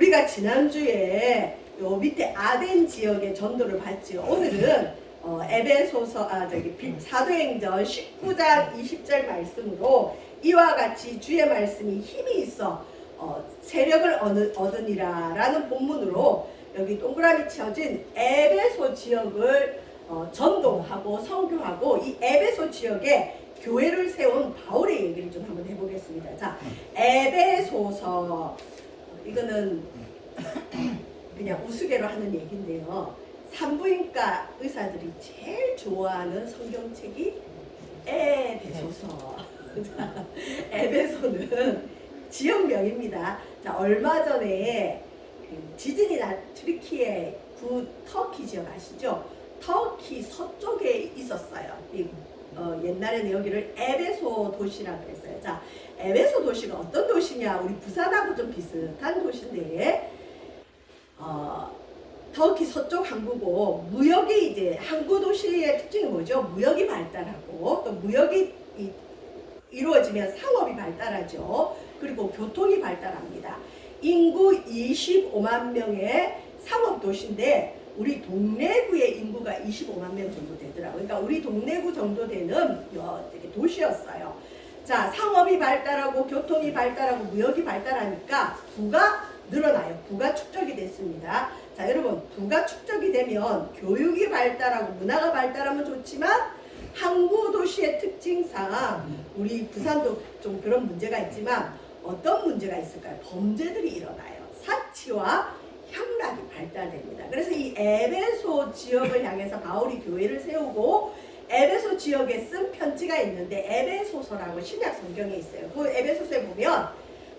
우리가 지난주에 요 밑에 아덴 지역의 전도를 봤지요. 오늘은 에베소서 사도행전 19장 20절 말씀으로 이와 같이 주의 말씀이 힘이 있어 세력을 얻으니라 라는 본문으로 여기 동그라미 쳐진 에베소 지역을 전도하고 선교하고 이 에베소 지역에 교회를 세운 바울의 얘기를 좀 한번 해보겠습니다. 자, 에베소서 이거는 그냥 우스개로 하는 얘기인데요. 산부인과 의사들이 제일 좋아하는 성경책이 에베소서. 에베소는 지역명입니다. 자, 얼마 전에 그 지진이 난 트리키의 터키 지역 아시죠? 터키 서쪽에 있었어요. 옛날에는 여기를 에베소 도시라고 했어요. 자, 에베소 도시가 어떤 도시냐? 우리 부산하고 좀 비슷한 도시인데, 터키 서쪽 항구고, 무역이 이제 항구 도시의 특징이 뭐죠? 무역이 발달하고, 또 무역이 이루어지면 상업이 발달하죠. 그리고 교통이 발달합니다. 인구 25만 명의 상업 도시인데, 우리 동래구의 인구가 25만 명 정도 되더라고요. 그러니까 우리 동래구 정도 되는 도시였어요. 자, 상업이 발달하고 교통이 발달하고 무역이 발달하니까 부가 늘어나요. 부가 축적이 됐습니다. 자, 여러분, 부가 축적이 되면 교육이 발달하고 문화가 발달하면 좋지만 항구 도시의 특징상 우리 부산도 좀 그런 문제가 있지만 어떤 문제가 있을까요? 범죄들이 일어나요. 사치와 향락이 발달됩니다. 그래서 이 에베소 지역을 향해서 바울이 교회를 세우고 에베소 지역에 쓴 편지가 있는데 에베소서라고 신약 성경에 있어요. 그 에베소서에 보면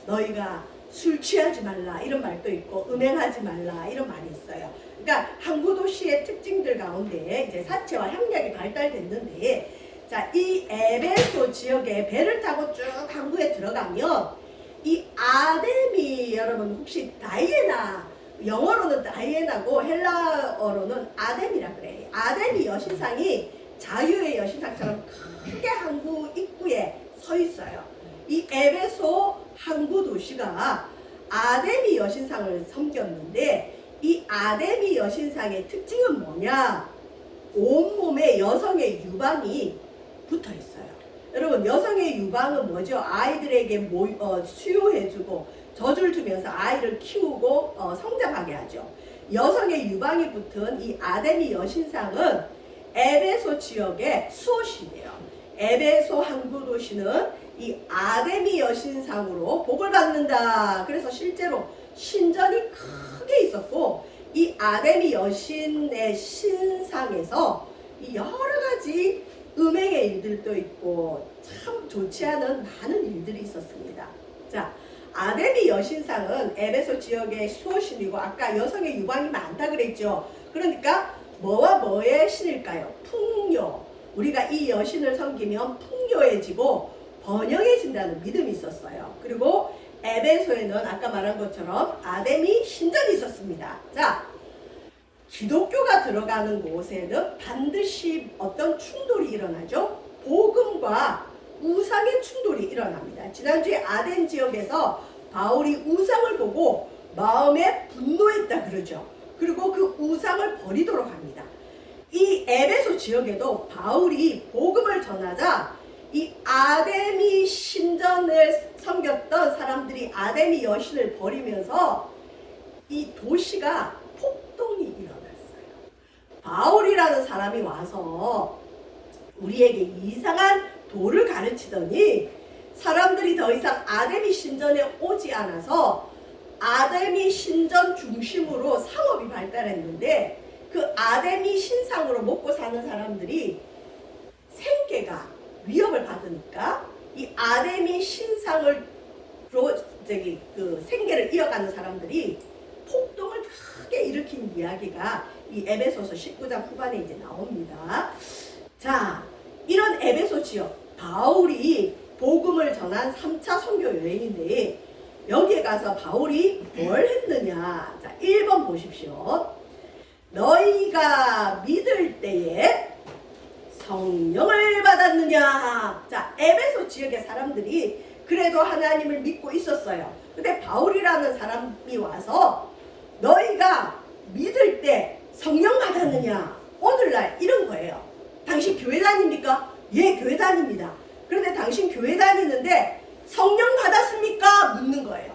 너희가 술 취하지 말라 이런 말도 있고 음행하지 말라 이런 말이 있어요. 그러니까 항구 도시의 특징들 가운데 이제 사체와 향락이 발달됐는데, 자, 이 에베소 지역에 배를 타고 쭉 항구에 들어가면 이 아데미, 여러분 혹시 다이애나, 영어로는 다이애나고 헬라어로는 아데미라 그래요. 아데미 여신상이 자유의 여신상처럼 크게 항구 입구에 서 있어요. 이 에베소 항구 도시가 아데미 여신상을 섬겼는데 이 아데미 여신상의 특징은 뭐냐? 온몸에 여성의 유방이 붙어 있어요. 여러분, 여성의 유방은 뭐죠? 아이들에게 수유해주고 젖을 주면서 아이를 키우고 성장하게 하죠. 여성의 유방이 붙은 이 아데미 여신상은 에베소 지역의 수호신이에요. 에베소 항구 도시는 이 아데미 여신상으로 복을 받는다. 그래서 실제로 신전이 크게 있었고 이 아데미 여신의 신상에서 여러 가지 음행의 일들도 있고 참 좋지 않은 많은 일들이 있었습니다. 자, 아데미 여신상은 에베소 지역의 수호신이고 아까 여성의 유방이 많다 그랬죠. 그러니까 뭐와 뭐의 신일까요? 풍요. 우리가 이 여신을 섬기면 풍요해지고 번영해진다는 믿음이 있었어요. 그리고 에베소에는 아까 말한 것처럼 아데미 신전이 있었습니다. 자, 기독교가 들어가는 곳에는 반드시 어떤 충돌이 일어나죠. 복음과 우상의 충돌이 일어납니다. 지난주에 아덴 지역에서 바울이 우상을 보고 마음에 분노했다 그러죠. 그리고 그 우상을 버리도록 합니다. 이 에베소 지역에도 바울이 복음을 전하자 이 아데미 신전을 섬겼던 사람들이 아데미 여신을 버리면서 이 도시가 폭동이 일어났어요. 바울이라는 사람이 와서 우리에게 이상한 도를 가르치더니 사람들이 더 이상 아데미 신전에 오지 않아서 아데미 신전 중심으로 상업이 발달했는데 그 아데미 신상으로 먹고 사는 사람들이 생계가 위협을 받으니까 이 아데미 신상으로 생계를 이어가는 사람들이 폭동을 크게 일으킨 이야기가 이 에베소서 19장 후반에 이제 나옵니다. 자, 이런 에베소 지역 바울이 복음을 전한 3차 선교 여행인데 여기에 가서 바울이 뭘 했느냐? 자, 1번 보십시오. 너희가 믿을 때에 성령을 받았느냐? 자, 에베소 지역의 사람들이 그래도 하나님을 믿고 있었어요. 근데 바울이라는 사람이 와서 너희가 믿을 때 성령 받았느냐? 오늘날 이런 거예요. 당신 교회 다닙니까? 예, 교회 다닙니다. 그런데 당신 교회 다니는데 성령 받았습니까? 묻는 거예요.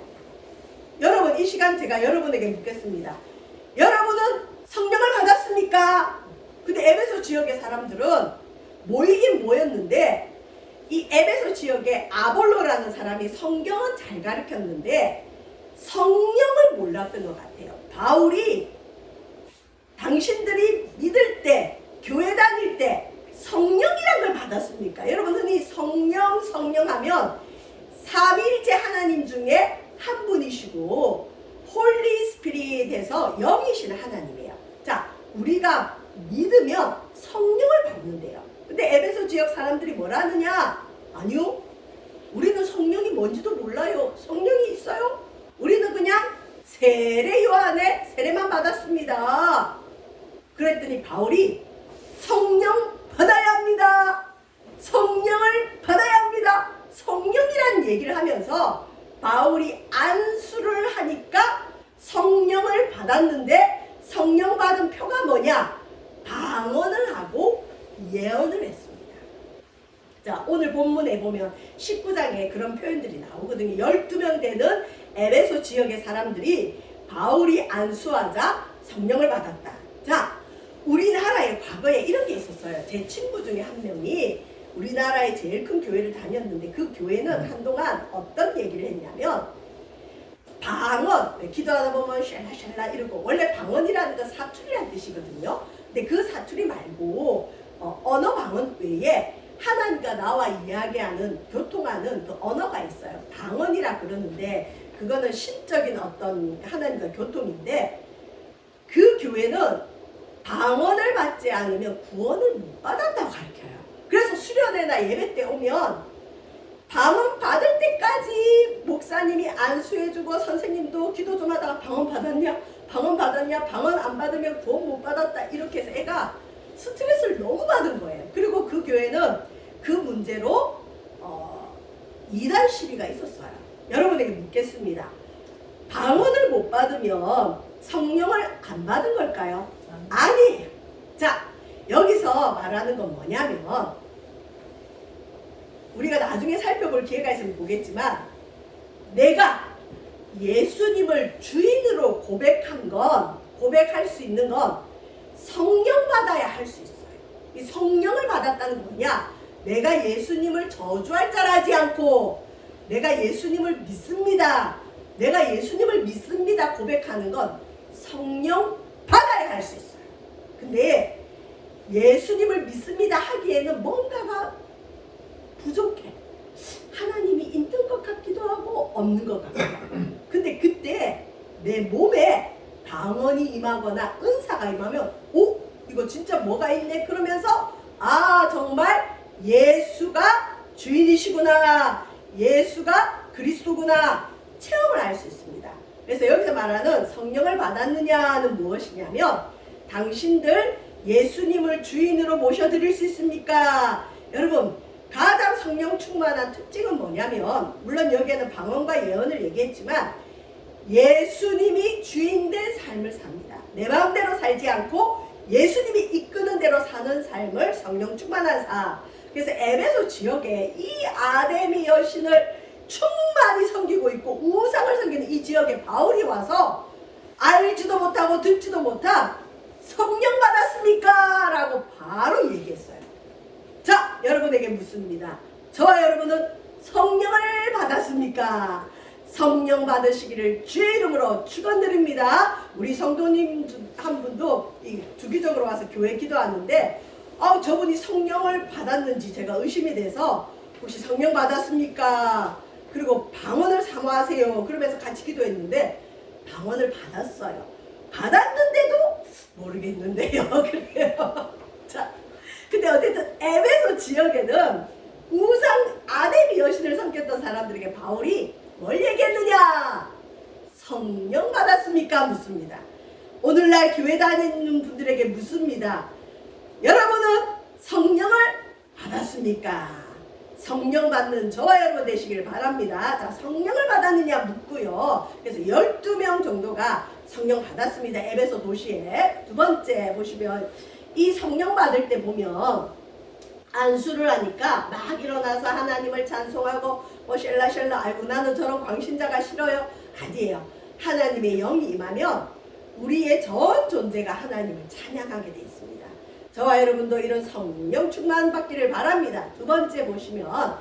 여러분, 이 시간 제가 여러분에게 묻겠습니다. 여러분은 성령을 받았습니까? 근데 에베소 지역의 사람들은 모이긴 모였는데 이 에베소 지역에 아볼로라는 사람이 성경은 잘 가르쳤는데 성령을 몰랐던 것 같아요. 바울이 당신들이 믿을 때, 교회 다닐 때 성령이란 걸 받았습니까? 여러분, 흔히 성령 하면 삼위일체 하나님 중에 한 분이시고 홀리 스피릿에서 영이신 하나님이에요. 자, 우리가 믿으면 성령을 받는데요. 근데 에베소 지역 사람들이 뭐라 하느냐? 아니요, 우리는 성령이 뭔지도 몰라요. 성령이 있어요? 우리는 그냥 세례 요한의 세례만 받았습니다. 그랬더니 바울이 성령 받아야 합니다. 성령을 받아야 합니다. 성령이라는 얘기를 하면서 바울이 안수를 하니까 성령을 받았는데 성령 받은 표가 뭐냐? 방언을 하고 예언을 했습니다. 자, 오늘 본문에 보면 19장에 그런 표현들이 나오거든요. 12명 되는 에베소 지역의 사람들이 바울이 안수하자 성령을 받았다. 자, 우리나라에 과거에 이런 게 있었어요. 제 친구 중에 한 명이 우리나라의 제일 큰 교회를 다녔는데 그 교회는 한동안 어떤 얘기를 했냐면 방언, 기도하다 보면 샬라샬라 이러고, 원래 방언이라는 건 사투리란 뜻이거든요. 근데 그 사투리 말고 언어 방언 외에 하나님과 나와 이야기하는, 교통하는 그 언어가 있어요. 방언이라 그러는데 그거는 신적인 어떤 하나님과 교통인데 그 교회는 방언을 받지 않으면 구원을 못 받았다고 가르쳐요. 그래서 수련회나 예배 때 오면 방언 받을 때까지 목사님이 안수해주고 선생님도 기도 좀 하다가 방언 받았냐? 방언 받았냐? 방언 안 받으면 구원 못 받았다. 이렇게 해서 애가 스트레스를 너무 받은 거예요. 그리고 그 교회는 그 문제로 이단 시비가 있었어요. 여러분에게 묻겠습니다. 방언을 못 받으면 성령을 안 받은 걸까요? 아니에요. 자, 여기서 말하는 건 뭐냐면 우리가 나중에 살펴볼 기회가 있으면 보겠지만 내가 예수님을 주인으로 고백할 수 있는 건 성령 받아야 할 수 있어요. 이 성령을 받았다는 건 뭐냐? 내가 예수님을 저주할 줄 알지 않고 내가 예수님을 믿습니다. 내가 예수님을 믿습니다. 고백하는 건 성령 받아야 할 수 있어요. 근데 예수님을 믿습니다 하기에는 뭔가가 부족해. 하나님이 있는 것 같기도 하고 없는 것 같기도 하고. 근데 그때 내 몸에 방언이 임하거나 은사가 임하면 오? 이거 진짜 뭐가 있네? 그러면서 아, 정말 예수가 주인이시구나, 예수가 그리스도구나 체험을 할 수 있습니다. 그래서 여기서 말하는 성령을 받았느냐는 무엇이냐면 당신들 예수님을 주인으로 모셔드릴 수 있습니까? 여러분, 가장 성령 충만한 특징은 뭐냐면 물론 여기에는 방언과 예언을 얘기했지만 예수님이 주인된 삶을 삽니다. 내 마음대로 살지 않고 예수님이 이끄는 대로 사는 삶을 성령 충만한 삶. 그래서 에베소 지역에 이 아데미 여신을 충만히 섬기고 있고 우상을 섬기는 이 지역에 바울이 와서 알지도 못하고 듣지도 못한 성령 받았습니까? 라고 바로 얘기했어요. 자, 여러분에게 묻습니다. 저와 여러분은 성령을 받았습니까? 성령 받으시기를 주의 이름으로 축원드립니다. 우리 성도님 한 분도 주기적으로 와서 교회 기도하는데 저분이 성령을 받았는지 제가 의심이 돼서 혹시 성령 받았습니까? 그리고 방언을 사모하세요. 그러면서 같이 기도했는데 방언을 받았어요. 받았는데도 모르겠는데요. 그래요. 자, 근데 어쨌든 에베소 지역에는 우상 아데미 여신을 섬겼던 사람들에게 바울이 뭘 얘기했느냐? 성령 받았습니까? 묻습니다. 오늘날 교회 다니는 분들에게 묻습니다. 여러분은 성령을 받았습니까? 성령 받는 저와 여러분 되시길 바랍니다. 자, 성령을 받았느냐 묻고요. 그래서 12명 정도가 성령 받았습니다. 에베소 도시에. 두 번째 보시면 이 성령 받을 때 보면 안수를 하니까 막 일어나서 하나님을 찬송하고 뭐 셸라 아이고 나는 저런 광신자가 싫어요. 아니에요. 하나님의 영이 임하면 우리의 전 존재가 하나님을 찬양하게 돼 있습니다. 저와 여러분도 이런 성령 충만 받기를 바랍니다. 두 번째 보시면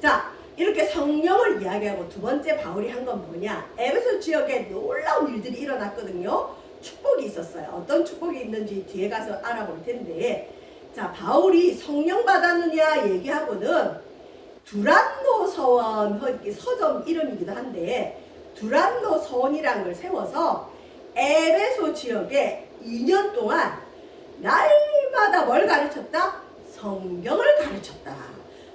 자 이렇게 성령을 이야기하고 두 번째 바울이 한 건 뭐냐, 에베소 지역에 놀라운 일들이 일어났거든요. 축복이 있었어요. 어떤 축복이 있는지 뒤에 가서 알아볼 텐데, 자 바울이 성령 받았느냐 얘기하고는 두란노 서원, 서점 이름이기도 한데 두란노 서원이라는 걸 세워서 에베소 지역에 2년 동안 날마다 뭘 가르쳤다? 성경을 가르쳤다.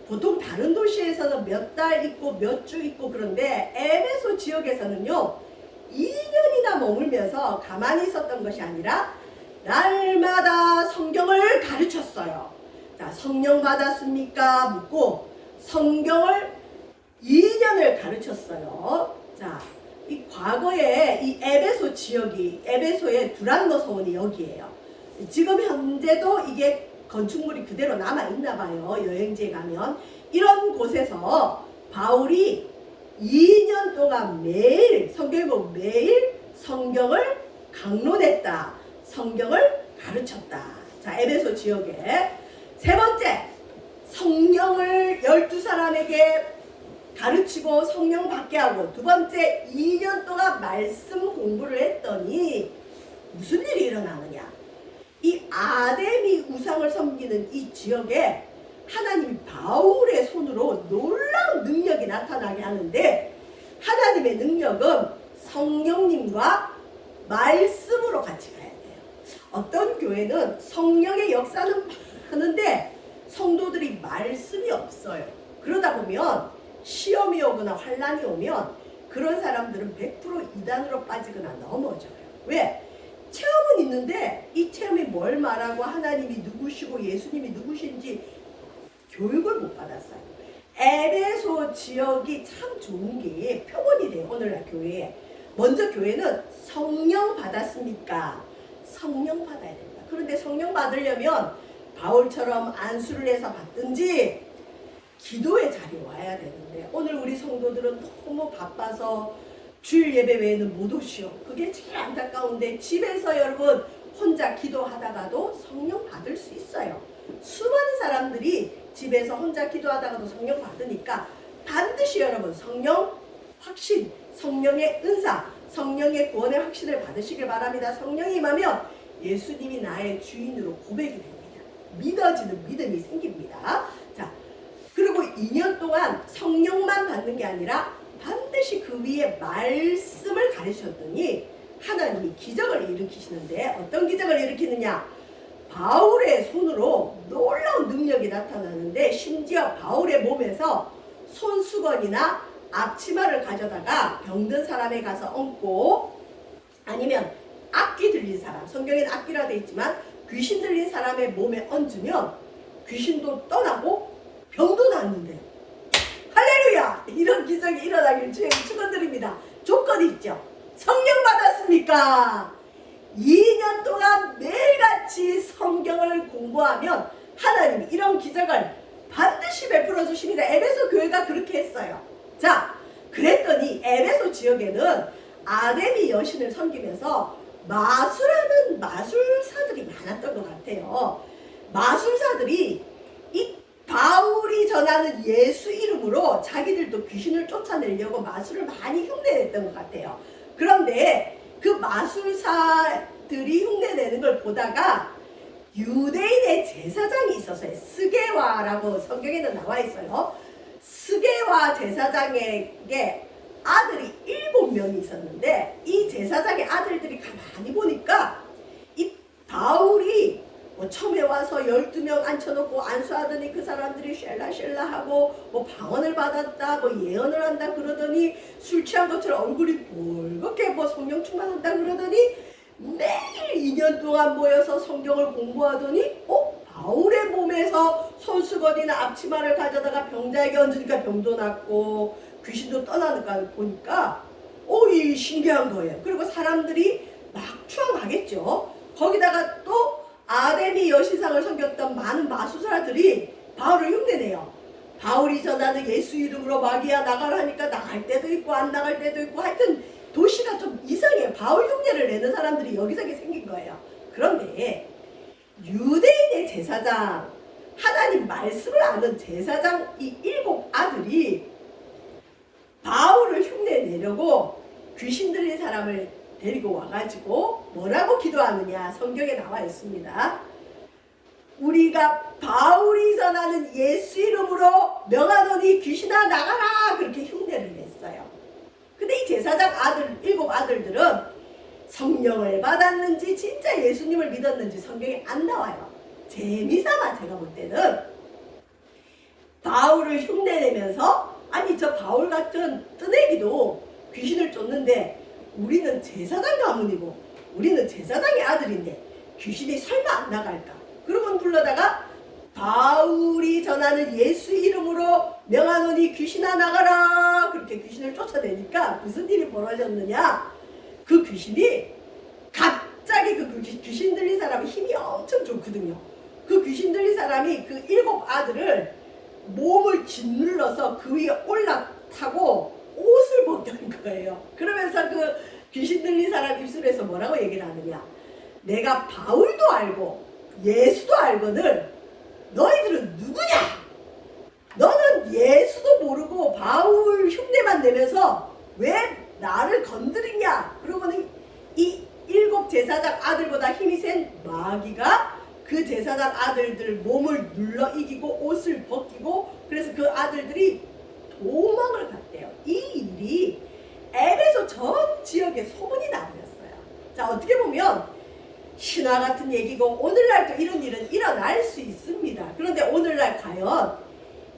보통 다른 도시에서는 몇 달 있고 몇 주 있고 그런데 에베소 지역에서는요 2년이나 머물면서 가만히 있었던 것이 아니라 날마다 성경을 가르쳤어요. 자, 성령 받았습니까? 묻고 성경을 2년을 가르쳤어요. 자, 이 과거에 이 에베소 지역이 에베소의 두란노 서원이 여기에요. 지금 현재도 이게 건축물이 그대로 남아 있나 봐요. 여행지에 가면 이런 곳에서 바울이 2년 동안 매일 성경에 보면 매일 성경을 강론했다. 성경을 가르쳤다. 자, 에베소 지역에 세 번째 성령을 12사람에게 가르치고 성령 받게 하고 두 번째 2년 동안 말씀 공부를 했더니 무슨 일이 일어나느냐, 이 아데미 우상을 섬기는 이 지역에 하나님이 바울의 손으로 놀라운 능력이 나타나게 하는데 하나님의 능력은 성령님과 말씀으로 같이 가야 돼요. 어떤 교회는 성령의 역사는 많은데 성도들이 말씀이 없어요. 그러다 보면 시험이 오거나 환란이 오면 그런 사람들은 100% 이단으로 빠지거나 넘어져요. 왜? 체험은 있는데 이 체험이 뭘 말하고 하나님이 누구시고 예수님이 누구신지 교육을 못 받았어요. 에베소 지역이 참 좋은 게 표본이 돼요. 오늘날 교회에. 먼저 교회는 성령 받았습니까? 성령 받아야 됩니다. 그런데 성령 받으려면 바울처럼 안수를 해서 받든지 기도의 자리에 와야 되는데 오늘 우리 성도들은 너무 바빠서 주일 예배 외에는 못 오시오. 그게 제일 안타까운데 집에서 여러분 혼자 기도하다가도 성령 받을 수 있어요. 수많은 사람들이 집에서 혼자 기도하다가도 성령 받으니까 반드시 여러분 성령 확신, 성령의 은사, 성령의 구원의 확신을 받으시길 바랍니다. 성령이 임하면 예수님이 나의 주인으로 고백이 됩니다. 믿어지는 믿음이 생깁니다. 자, 그리고 2년 동안 성령만 받는 게 아니라 반드시 그 위에 말씀을 가르쳤더니 하나님이 기적을 일으키시는데 어떤 기적을 일으키느냐, 바울의 손으로 놀라운 능력이 나타나는데 심지어 바울의 몸에서 손수건이나 앞치마를 가져다가 병든 사람에 가서 얹고 아니면 악기 들린 사람, 성경에는 악기라 되어 있지만 귀신 들린 사람의 몸에 얹으면 귀신도 떠나고 병도 낫는데요. 할렐루야! 이런 기적이 일어나길 주의 축원드립니다. 조건이 있죠. 성령 받았습니까? 2년 동안 매일같이 성경을 공부하면 하나님이 이런 기적을 반드시 베풀어 주십니다. 에베소 교회가 그렇게 했어요. 자, 그랬더니 에베소 지역에는 아데미 여신을 섬기면서 마술하는 마술사들이 많았던 것 같아요. 마술사들이 이 바울이 전하는 예수 이름으로 자기들도 귀신을 쫓아내려고 마술을 많이 흉내냈던 것 같아요. 그런데 그 마술사들이 흉내내는 걸 보다가 유대인의 제사장이 있었어요. 스게와라고 성경에는 나와 있어요. 스게와 제사장에게 아들이 7명이 있었는데 이 제사장의 아들들이 가만히 보니까 이 바울이 뭐 처음에 와서 12명 앉혀놓고 안수하더니 그 사람들이 셸라 하고 뭐 방언을 받았다 뭐 예언을 한다 그러더니 술 취한 것처럼 얼굴이 볼겋게 뭐 성령 충만한다 그러더니 매일 2년 동안 모여서 성경을 공부하더니 바울의 몸에서 손수건이나 앞치마를 가져다가 병자에게 얹으니까 병도 낫고 귀신도 떠나니까 보니까 이 신기한 거예요. 그리고 사람들이 막 추앙하겠죠. 거기다가 또 아데미 여신상을 섬겼던 많은 마술사들이 바울을 흉내내요. 바울이 전하는 예수 이름으로 마귀야 나가라 하니까 나갈 때도 있고 안 나갈 때도 있고, 하여튼 도시가 좀 이상해요. 바울 흉내를 내는 사람들이 여기저기 생긴 거예요. 그런데 유대인의 제사장, 하나님 말씀을 아는 제사장 이 7 아들이 바울을 흉내내려고 귀신 들린 사람을 데리고 와가지고 뭐라고 기도하느냐, 성경에 나와 있습니다. 우리가 바울이 전하는 예수 이름으로 명하노니 귀신아 나가라, 그렇게 흉내를 냈어요. 근데 이 제사장 아들 7 아들들은 성령을 받았는지 진짜 예수님을 믿었는지 성경에 안 나와요. 재미삼아 제가 볼 때는 바울을 흉내내면서, 아니 저 바울 같은 뜨내기도 귀신을 쫓는데 우리는 제사장 가문이고 우리는 제사장의 아들인데 귀신이 설마 안 나갈까? 그러면 불러다가 바울이 전하는 예수 이름으로 명하노니 귀신아 나가라, 그렇게 귀신을 쫓아내니까 무슨 일이 벌어졌느냐, 그 귀신이 갑자기 그 귀신 들린 사람이 힘이 엄청 좋거든요. 그 귀신 들린 사람이 그 7 아들을 몸을 짓눌러서 그 위에 올라타고 옷을 벗게 한 거예요. 그러면서 그 귀신 들린 사람 입술에서 뭐라고 얘기를 하느냐, 내가 바울도 알고 예수도 알거늘 너희들은 누구냐? 너는 예수도 모르고 바울 흉내만 내면서 왜 나를 건드리냐? 그러고는 이 7 제사장 아들보다 힘이 센 마귀가 그 제사장 아들들 몸을 눌러 이기고 옷을 벗기고, 그래서 그 아들들이 도망을 갔대요. 이 일이 에베소 전 지역에 소문이 나버렸어요. 자, 어떻게 보면 신화 같은 얘기고 오늘날도 이런 일은 일어날 수 있습니다. 그런데 오늘날 과연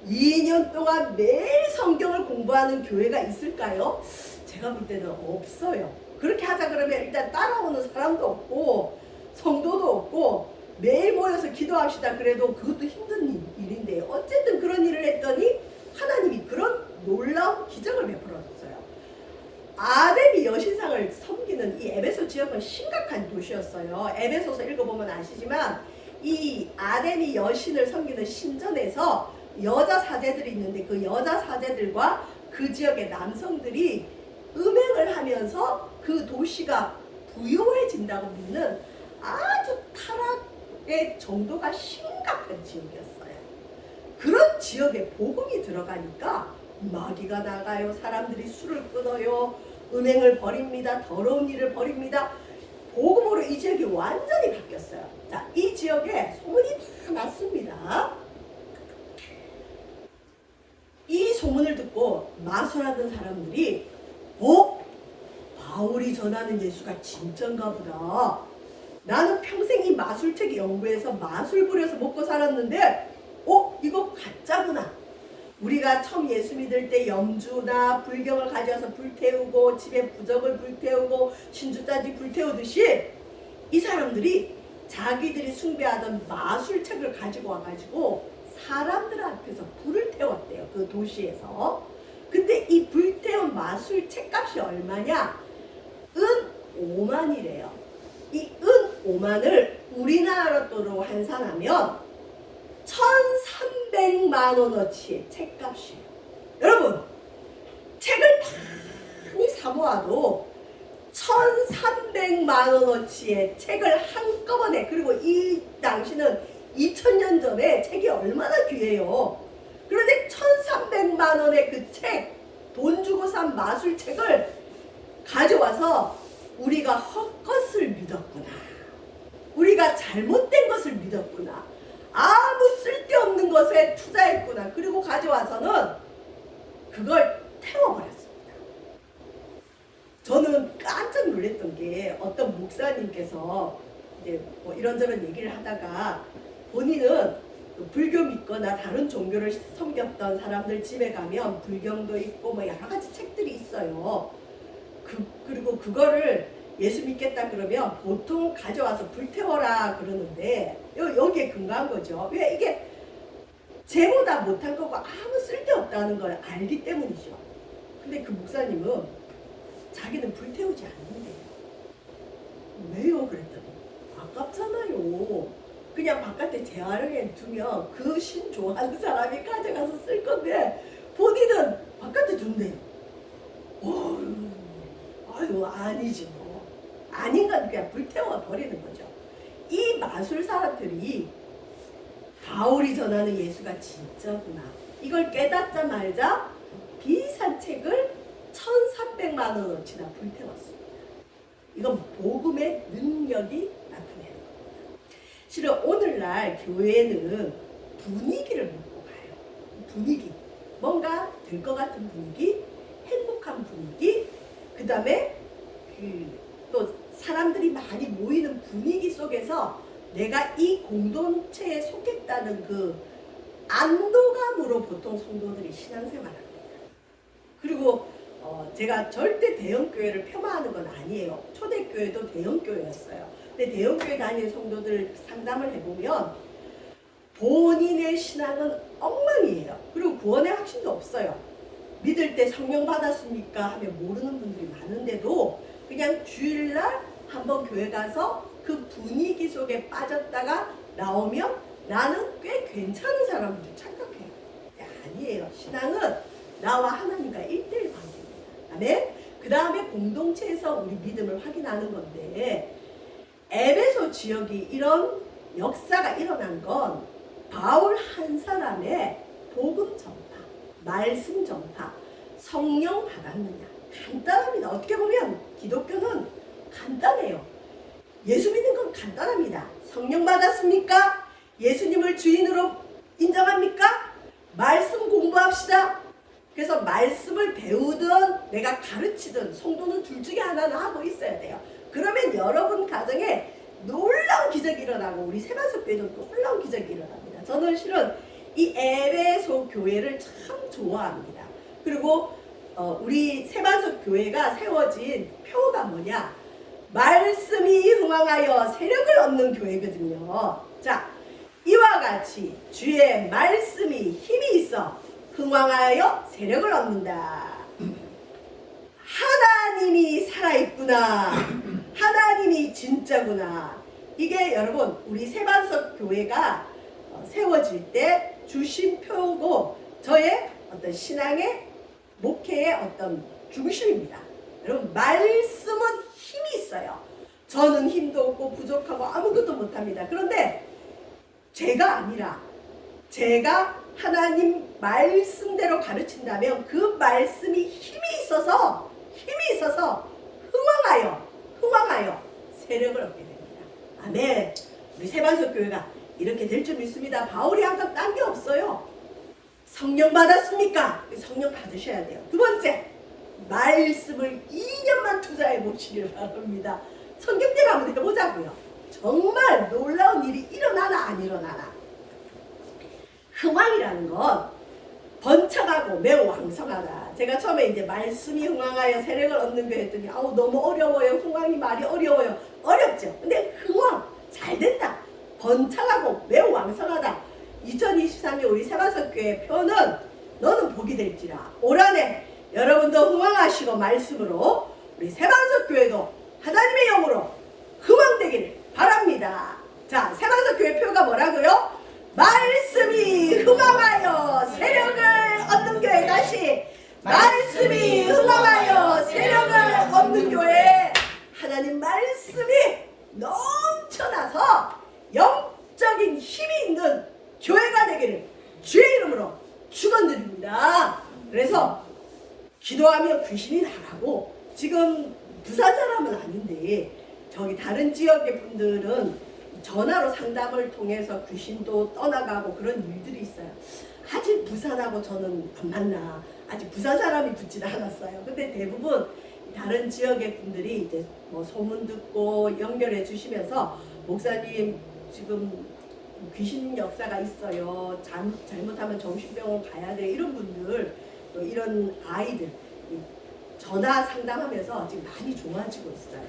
2년 동안 매일 성경을 공부하는 교회가 있을까요? 제가 볼 때는 없어요. 그렇게 하자 그러면 일단 따라오는 사람도 없고 성도도 없고, 매일 모여서 기도합시다 그래도 그것도 힘든 일인데 어쨌든 그런 일을 했더니 하나님이 그런 놀라운 기적을 베풀어줬어요. 아데미 여신상을 섬기는 이 에베소 지역은 심각한 도시였어요. 에베소서 읽어보면 아시지만 이 아데미 여신을 섬기는 신전에서 여자 사제들이 있는데 그 여자 사제들과 그 지역의 남성들이 음행을 하면서 그 도시가 부유해진다고 믿는 아주 타락의 정도가 심각한 지역이었어요. 그런 지역에 복음이 들어가니까 마귀가 나가요. 사람들이 술을 끊어요. 음행을 버립니다. 더러운 일을 버립니다. 복음으로 이 지역이 완전히 바뀌었어요. 자, 이 지역에 소문이 다 났습니다. 이 소문을 듣고 마술하던 사람들이 바울이 전하는 예수가 진짠가 보다. 나는 평생 이 마술책 연구해서 마술 부려서 먹고 살았는데 이거 가짜구나. 우리가 처음 예수 믿을 때 염주나 불경을 가져와서 불태우고 집에 부적을 불태우고 신주단지 불태우듯이 이 사람들이 자기들이 숭배하던 마술책을 가지고 와가지고 사람들 앞에서 불을 태웠대요. 그 도시에서. 근데 이 불태운 마술책 값이 얼마냐? 은 5만이래요. 이 은 5만을 우리나라 돈으로 환산하면 1,300만 원어치의 책값이에요. 여러분, 책을 많이 사 모아도 1,300만 원어치의 책을 한꺼번에, 그리고 이 당시는 2000년 전에 책이 얼마나 귀해요. 그런데 1,300만 원의 그 책, 돈 주고 산 마술책을 가져와서 우리가 헛것을 믿었구나. 우리가 잘못된 것을 믿었구나. 아무 쓸데없는 것에 투자했구나. 그리고 가져와서는 그걸 태워버렸습니다. 저는 깜짝 놀랐던 게 어떤 목사님께서 이제 뭐 이런저런 얘기를 하다가 본인은 불교 믿거나 다른 종교를 섬겼던 사람들 집에 가면 불경도 있고 뭐 여러 가지 책들이 있어요. 그리고 그거를 예수 믿겠다 그러면 보통 가져와서 불태워라 그러는데 여기에 근거한 거죠. 왜? 이게 쟤보다 못한 거고 아무 쓸데없다는 걸 알기 때문이죠. 근데 그 목사님은 자기는 불태우지 않는데요. 왜요? 그랬더니 아깝잖아요. 그냥 바깥에 재활용해 두면 그 신 좋아하는 사람이 가져가서 쓸 건데 본인은 바깥에 둔대요. 아유 아니죠. 아닌 건 그냥 불태워 버리는 거죠. 이 마술사들이 바울이 전하는 예수가 진짜구나. 이걸 깨닫자마자 비싼 책을 1,300만 원어치나 불태웠습니다. 이건 복음의 능력이 나타내는 겁니다. 실은 오늘날 교회는 분위기를 먹고 가요. 분위기. 뭔가 될 것 같은 분위기, 행복한 분위기, 그 다음에 또 사람들이 많이 모이는 분위기 속에서 내가 이 공동체에 속했다는 그 안도감으로 보통 성도들이 신앙생활을 합니다. 그리고 제가 절대 대형교회를 폄하하는 건 아니에요. 초대교회도 대형교회였어요. 근데 대형교회 다니는 성도들 상담을 해보면 본인의 신앙은 엉망이에요. 그리고 구원의 확신도 없어요. 믿을 때 성령 받았습니까? 하면 모르는 분들이 많은데도 그냥 주일날 한번 교회 가서 그 분위기 속에 빠졌다가 나오면 나는 꽤 괜찮은 사람인 줄 착각해요. 아니에요. 신앙은 나와 하나님과 1:1 관계입니다. 아멘? 그 다음에 공동체에서 우리 믿음을 확인하는 건데 에베소 지역이 이런 역사가 일어난 건 바울 한 사람의 복음 전파, 말씀 전파, 성령 받았느냐. 간단합니다. 어떻게 보면 기독교는 간단해요. 예수 믿는 건 간단합니다. 성령 받았습니까? 예수님을 주인으로 인정합니까? 말씀 공부합시다. 그래서 말씀을 배우든 내가 가르치든 성도는 둘 중에 하나는 하고 있어야 돼요. 그러면 여러분 가정에 놀라운 기적이 일어나고 우리 세반석 교회도 놀라운 기적이 일어납니다. 저는 실은 이 에베소 교회를 참 좋아합니다. 그리고 우리 세반석 교회가 세워진 표가 뭐냐? 말씀이 흥왕하여 세력을 얻는 교회거든요. 자, 이와 같이 주의 말씀이 힘이 있어 흥왕하여 세력을 얻는다. 하나님이 살아있구나. 하나님이 진짜구나. 이게 여러분 우리 세반석 교회가 세워질 때 주신 표고 저의 어떤 신앙의 목회의 어떤 중심입니다. 여러분 말씀은 힘이 있어요. 저는 힘도 없고 부족하고 아무것도 못합니다. 그런데 제가 아니라 제가 하나님 말씀대로 가르친다면 그 말씀이 힘이 있어서 흥왕하여 세력을 얻게 됩니다. 아멘. 우리 세반석 교회가 이렇게 될 줄 믿습니다. 바울이 아까 딴 게 없어요. 성령 받았습니까? 성령 받으셔야 돼요. 두 번째, 말씀을 2년만 투자해 보시길 바랍니다. 성경대로 한번 해보자고요. 정말 놀라운 일이 일어나나 안 일어나나. 흥왕이라는 건 번창하고 매우 왕성하다. 제가 처음에 이제 말씀이 흥왕하여 세력을 얻는 거 했더니 아우 너무 어려워요. 흥왕이 말이 어려워요. 어렵죠. 근데 흥왕 잘 된다. 번창하고 매우 왕성하다. 2023년 우리 세반석 교회 표는 너는 복이 될지라. 올 한해 여러분도 흥왕하시고 말씀으로 우리 세반석 교회도 하나님의 영으로 흥왕되기를 바랍니다. 자, 세반석 교회 표가 뭐라고요? 말씀이 흥왕하여 세력을 얻는 교회. 다시 말씀이 흥왕하여 세력을 얻는 교회. 하나님 말씀이 넘쳐나서 영적인 힘이 있는 교회가 되기를 주의 이름으로 축원드립니다. 그래서 기도하면 귀신이 나가고, 지금 부산 사람은 아닌데 저기 다른 지역의 분들은 전화로 상담을 통해서 귀신도 떠나가고 그런 일들이 있어요. 아직 부산하고 저는 안 만나. 아직 부산 사람이 붙지는 않았어요. 근데 대부분 다른 지역의 분들이 이제 뭐 소문 듣고 연결해 주시면서 목사님 지금 귀신 역사가 있어요. 잘못하면 정신병원 가야 돼. 이런 분들, 또 이런 아이들 전화 상담하면서 지금 많이 좋아지고 있어요.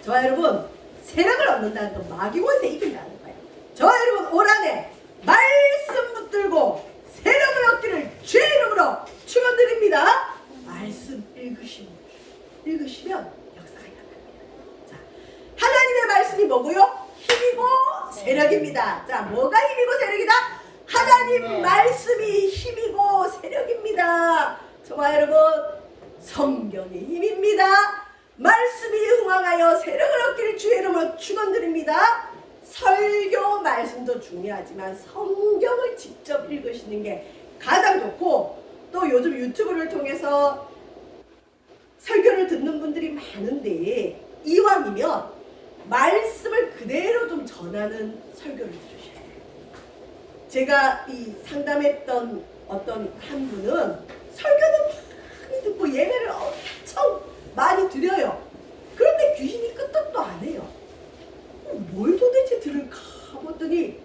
저와 여러분, 세력을 얻는다는 건 마귀권세 이긴다는 거예요. 저와 여러분, 올 한해 말씀 붙들고 세력을 얻기를 주의 이름으로 축원드립니다. 말씀 읽으시면 역사가 일어납니다. 자, 하나님의 말씀이 뭐고요? 힘이고 세력입니다. 자, 뭐가 힘이고 세력이다? 하나님 말씀이 힘이고 세력입니다. 저와 여러분, 성경이 힘입니다. 말씀이 흥왕하여 세력을 얻기를 주의 이름으로 축원드립니다. 설교 말씀도 중요하지만 성경을 직접 읽으시는 게 가장 좋고, 또 요즘 유튜브를 통해서 설교를 듣는 분들이 많은데 이왕이면 말씀을 그대로 좀 전하는 설교를 들으셔야 돼요. 제가 이 상담했던 어떤 한 분은 설교는 많이 듣고 예배를 엄청 많이 드려요. 그런데 귀신이 끄떡도 안 해요. 뭘 도대체 들을까 보더니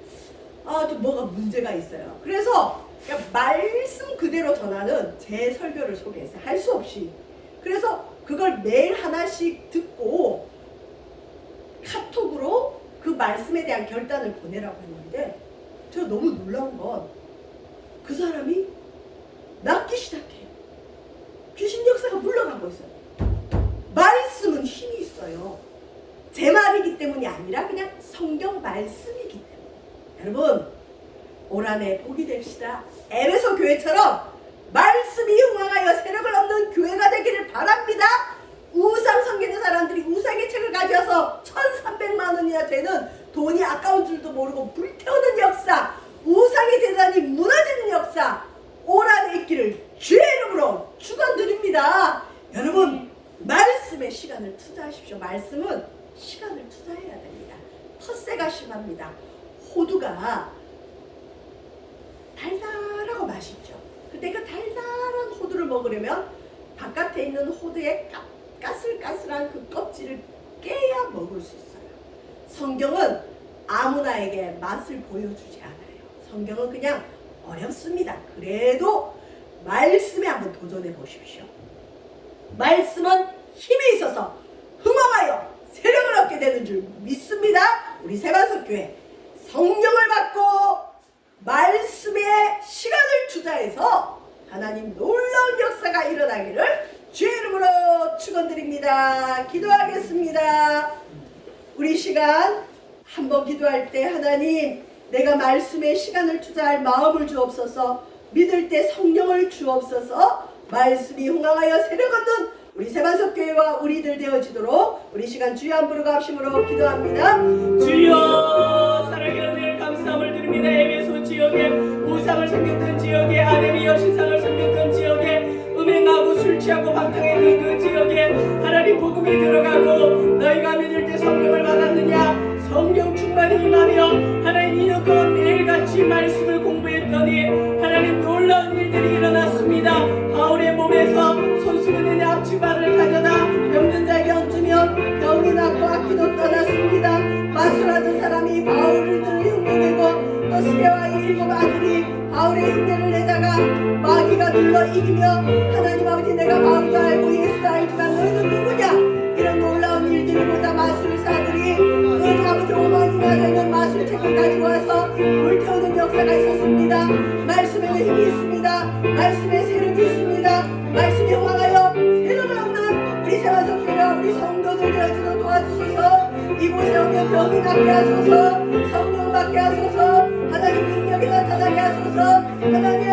좀 뭐가 문제가 있어요. 그래서 그냥 말씀 그대로 전하는 제 설교를 소개했어요. 할 수 없이. 그래서 그걸 매일 하나씩 듣고 카톡으로 그 말씀에 대한 결단을 보내라고 했는데, 제가 너무 놀라운 건 그 사람이 낫기 시작해요. 귀신 역사가 물러가고 있어요. 말씀은 힘이 있어요. 제 말이기 때문이 아니라 그냥 성경 말씀이기 때문에. 여러분, 올 한해 복이 됩시다. 에베소 교회처럼 말씀이 흥왕하여 세력을 얻는 교회가 되기를 바랍니다. 우상 섬기는 사람들이 우상의 책을 가져와서 1,300만 원이나 되는 돈이 아까운 줄도 모르고 불태우는 역사, 우상의 재단이 무너지는 역사, 올 한해 있기를 주의 이름으로 축원드립니다. 여러분, 말씀에 시간을 투자하십시오. 말씀은 시간을 투자해야 됩니다. 텃세가 심합니다. 호두가 달달하고 맛있죠. 근데 그 달달한 호두를 먹으려면 바깥에 있는 호두의 까슬까슬한 그 껍질을 깨야 먹을 수 있어요. 성경은 아무나에게 맛을 보여주지 않아요. 성경은 그냥 어렵습니다. 그래도 말씀에 한번 도전해 보십시오. 말씀은 힘이 있어서 흥왕하여 세력을 얻게 되는 줄 믿습니다. 우리 세반석교회 성령을 받고 말씀에 시간을 투자해서 하나님 놀라운 역사가 일어나기를 주의 이름으로 축원드립니다. 기도하겠습니다. 우리 시간 한번 기도할 때, 하나님, 내가 말씀에 시간을 투자할 마음을 주옵소서. 믿을 때 성령을 주옵소서. 말씀이 흥왕하여 세력 얻는 우리 세반석교회와 우리들 되어지도록 우리 시간 주여 한 부르고 합심으로 기도합니다. 주여, 사랑의 은혜를 감사함을 드립니다. 에베소 지역에 우상을 섬겼던 지역에, 아내미 여신상을 섬겼던 지역에, 음행하고 술 취하고 방탕했던 그 지역에 하나님 복음이 들어가고 너희가 믿을 때 성령을 받았느냐? 성령 충만이 임하며 하나님 2년 동안 매일같이 말씀을 공부했더니 하나님 놀라운 일들이 일어났습니다. 바울의 몸에서 손수건의 앞치마를 가져다 병든 자에게 얹으면 병이 낫고 악기도 떠났습니다. 마술하던 사람이 바울을 들어 흉내내고 또 스데와의 7 아들이 바울의 흉내를 내다가 마귀가 눌러 이기며 하나님 아버지, 내가 바울도 알고 예수도 알지만 너희는 누구냐? 이런 놀라운 일들을 보자 마술사들이 그 아버지 어머니가 되는 마술책을 가지고 와서 불태우는 역사가 있었습니다. 말씀에는 힘이 있습니다. 말씀에 세력이 있습니다. 말씀이 흥왕하여 세력을 얻는 우리 세반석교회와 우리 성도들 되어주도록 도와주소서. 이곳에 오면 병이 낫게 하소서. 성령 받게 하소서. 하나님 능력이 나타나게 하소서. 하나님